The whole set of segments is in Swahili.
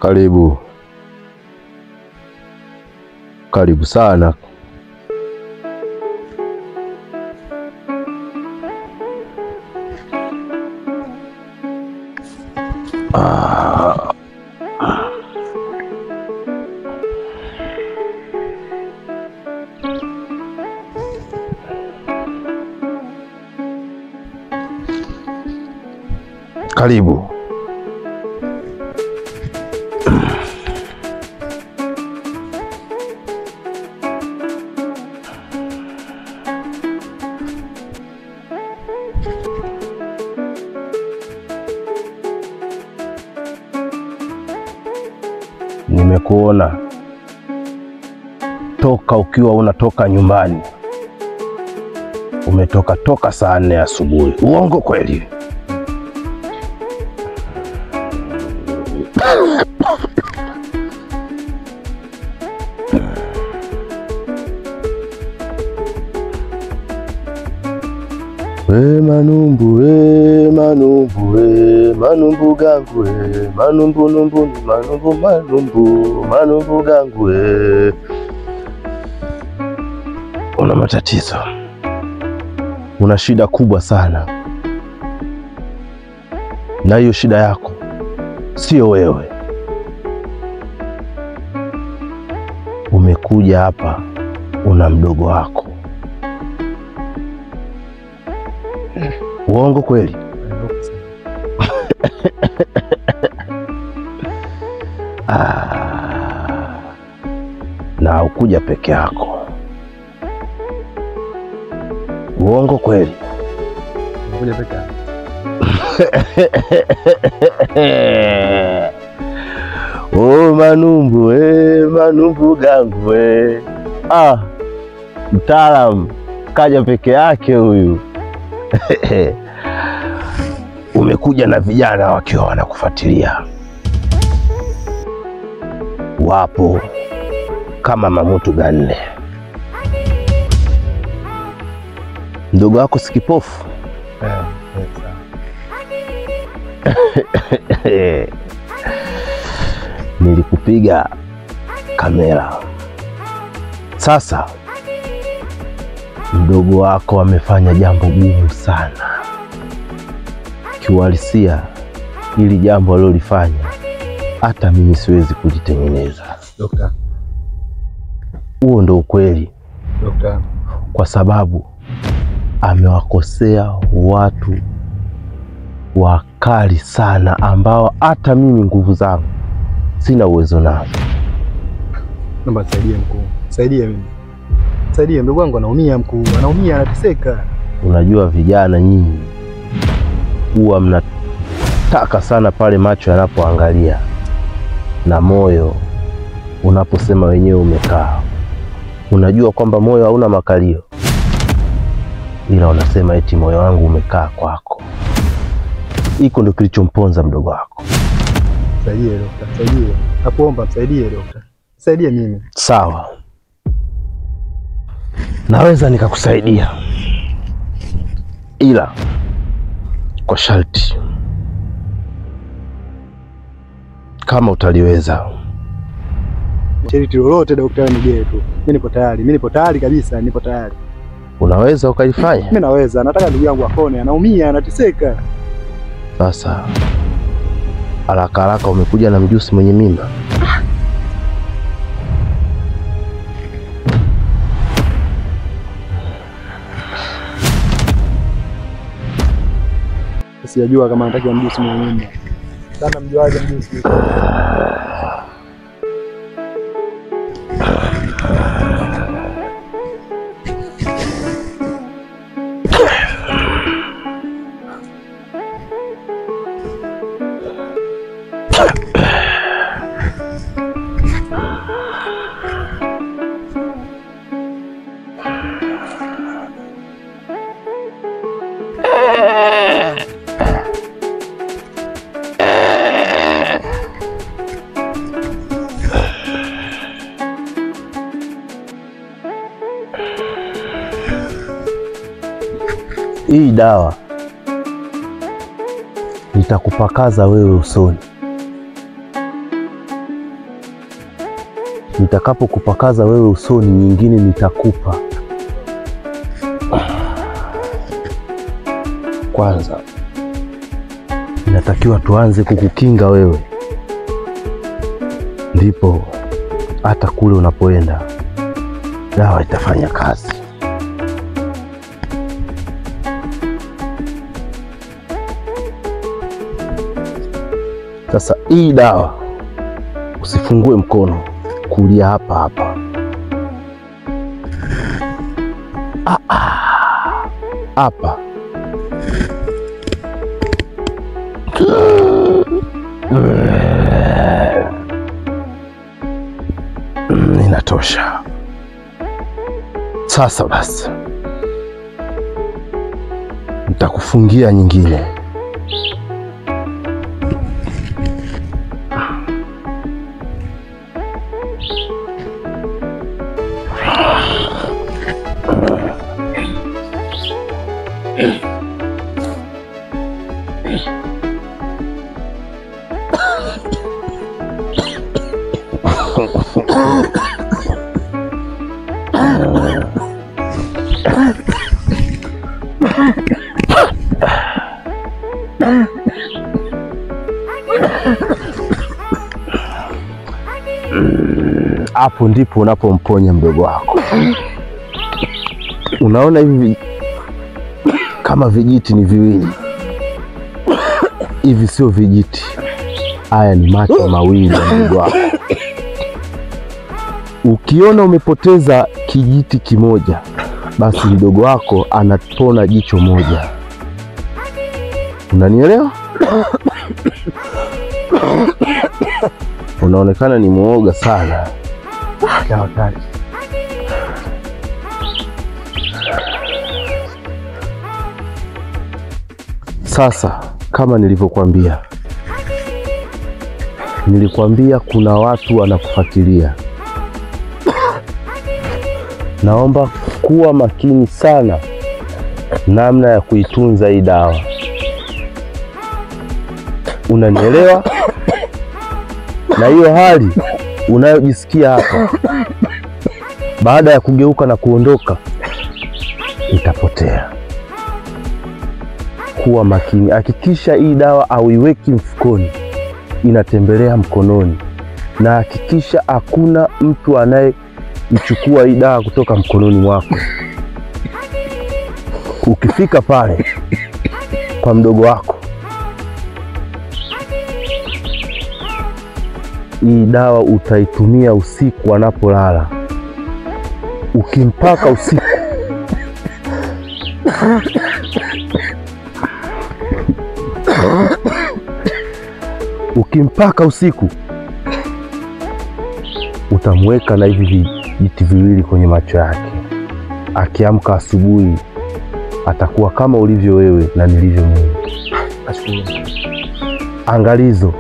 Karibu. Karibu sana. Karibu. Nimekuona toka ukiwa unatoka nyumbani. Umetoka saa 4 asubuhi. Uongo kweli? Manumbu, manumbu, manumbu gangu, manumbu, numbu, manumbu, manumbu, manumbu gangu. Una matatizo. Una shida kubwa sana. Na hiyo shida yako sio wewe. Umekuja hapa una mdogo wako. Uongo kweli? Na ukuja peke yako. Uongo kweli? Ukuja peke yako. Oh manumbu, manumbu gangu. Mtaalamu kaja peke yake huyu. Umekuja na vijana wakiwa wanakufuatilia. Wapo kama mamutu ganne. Ndugu wako si kipofu? Nilikupiga kamera. Sasa mdogo wako amefanya jambo gumu sana. Kiuhalisia hili jambo alilofanya hata mimi siwezi kulitengeneza. Dokta. Huo ndo ukweli. Dokta. Kwa sababu amewakosea watu wakali sana ambao hata mimi nguvu zangu sina uwezo nao. Naomba nisaidie mkuu. Saidie mimi. Saidie ndugu wangu anaumia mkuu. Anaumia, anateseka. Unajua vijana nyinyi huwa mnataka sana pale macho yanapoangalia na moyo unaposema wenyewe umekaa. Unajua kwamba moyo hauna makalio, ila unasema eti moyo wangu umekaa kwako. Hiko ndio kilichomponza mdogo wako. Saidie dokta, saidie. Nakuomba msaidie dokta. Saidie mimi. Sawa. Naweza nikakusaidia. Ila kwa sharti. Kama utaliweza. Sharti lolote dokta, nigee tu. Mimi nipo tayari. Mimi nipo tayari kabisa, nipo tayari. Unaweza ukaifanya? Mimi naweza. Nataka ndugu yangu apone, anaumia, anateseka. Sasa haraka haraka umekuja na mjusi mwenye mimba. Sijajua kama nataka mjusi mwenye mimba. Sana mjuaje mjusi? Hii dawa nitakupakaza wewe usoni nitakapokupakaza wewe usoni, nyingine nitakupa. Kwanza inatakiwa tuanze kukukinga wewe, ndipo hata kule unapoenda dawa itafanya kazi. Sasa hii dawa usifungue mkono, kulia hapa hapa. Hapa inatosha. Sasa basi nitakufungia nyingine. Hapo ndipo unapomponya mdogo wako. Unaona hivi kama vijiti ni viwili hivi, sio vijiti, haya ni macho mawili ya mdogo wako. Ukiona umepoteza kijiti kimoja, basi mdogo wako anapona jicho moja. Unanielewa? Unaonekana ni muoga sana. Sasa kama nilivyokuambia, nilikwambia kuna watu wanakufuatilia. Naomba kuwa makini sana namna ya kuitunza hii dawa. Unanielewa? Na hiyo hali unayojisikia hapa, baada ya kugeuka na kuondoka, itapotea. Kuwa makini. Hakikisha hii dawa auiweki mfukoni, inatembelea mkononi, na hakikisha hakuna mtu anayeichukua hii dawa kutoka mkononi mwako. Ukifika pale kwa mdogo wako, hii dawa utaitumia usiku anapolala. Ukimpaka usiku, utamweka na hivi vijiti viwili kwenye macho yake. Akiamka asubuhi atakuwa kama ulivyo wewe na nilivyo mimi. Angalizo,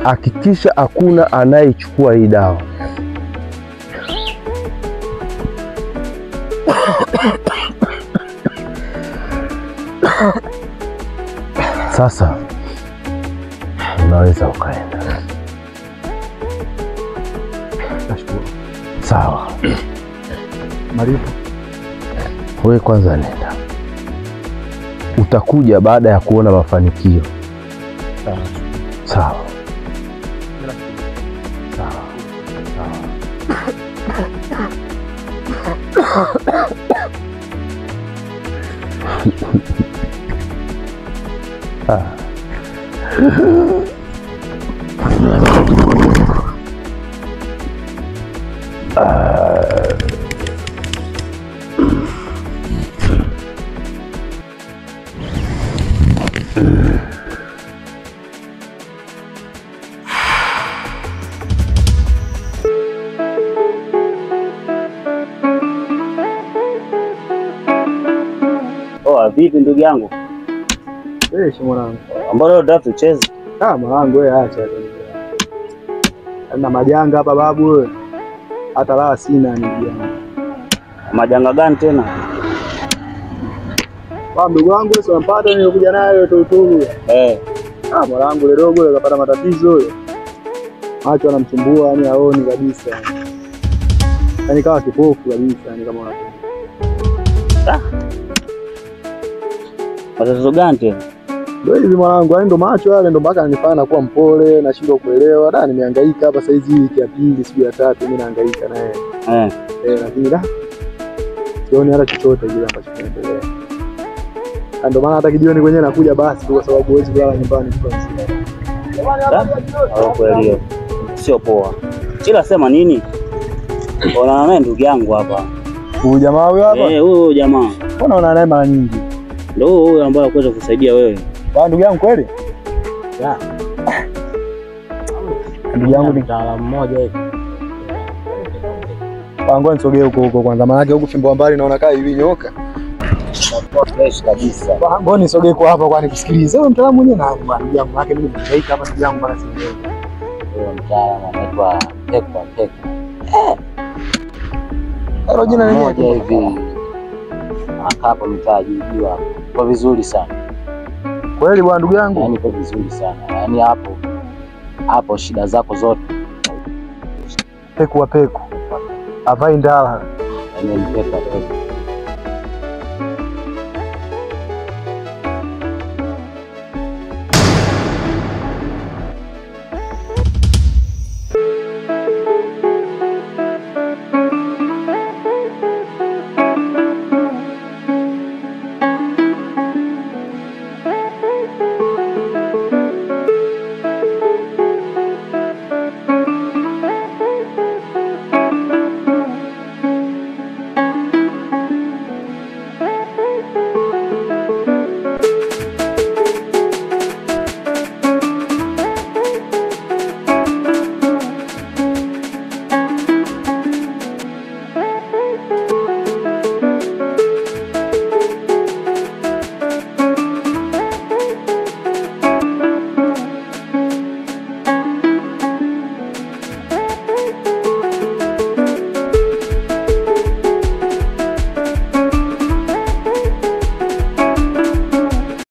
hakikisha hakuna anayechukua hii dawa. Sasa unaweza ukaenda. Nashukuru. Sawa. Malipo? Wewe kwanza nenda. Utakuja baada ya kuona mafanikio. Sawa. Sawa. Vipi ndugu yangu? Mwanangu. Mbona unataka tucheze? Mwanangu wewe acha. Na majanga hapa babu wewe. Hata la sina ndugu yangu. Majanga gani tena? Ndugu wangu wewe unampata nilikuja nayo Tuturu. Eh. Mwanangu ile dogo ile kapata matatizo ile. macho anamsumbua, yani haoni kabisa, yani kawa kipofu kabisa, yani kama Matatizo gani tena? ndio hivi mwanangu, yani ndo macho yale ndo mpaka ananifanya kuwa mpole, nashindwa kuelewa. Da, nimehangaika hapa sasa hizi wiki ya pili siku ya tatu mimi nahangaika naye. Lakini da sioni hata chochote kile ambacho kinaendelea. Ndio maana hata kijioni kwenyewe nakuja basi kwa sababu huwezi kulala nyumbani kwa msimu. Kweli hiyo sio poa. Ila sema nini? Unaona naye ndugu yangu hapa. Huyu jamaa huyu hapa? Huyu jamaa. Unaona naye mara nyingi. Ndio huyu ambaye anaweza kusaidia wewe. Bwana ndugu yangu kweli? Ya. Ndugu yangu ni mtaalamu mmoja hivi. Pango nisogee huko kwanza, maana yake huko fimbo mbali naona kaa hivi nyoka. Fresh kabisa. Pango nisogee kwa hapa kwani kusikiliza. Wewe mtaalamu mwenyewe nani bwana? Ndugu yangu yake mimi nimehangaika hapa ndugu yangu bana sielewi. Huyo mtaalamu anaitwa Pekwa. Hilo jina lenyewe moja hivi. Anakaa hapo mtaa jijua. Kwa vizuri sana. Kweli bwana ndugu yangu? Yaani kwa vizuri sana. Yaani hapo shida zako zote. Peku. Avai ndala. Yaani Pekwa.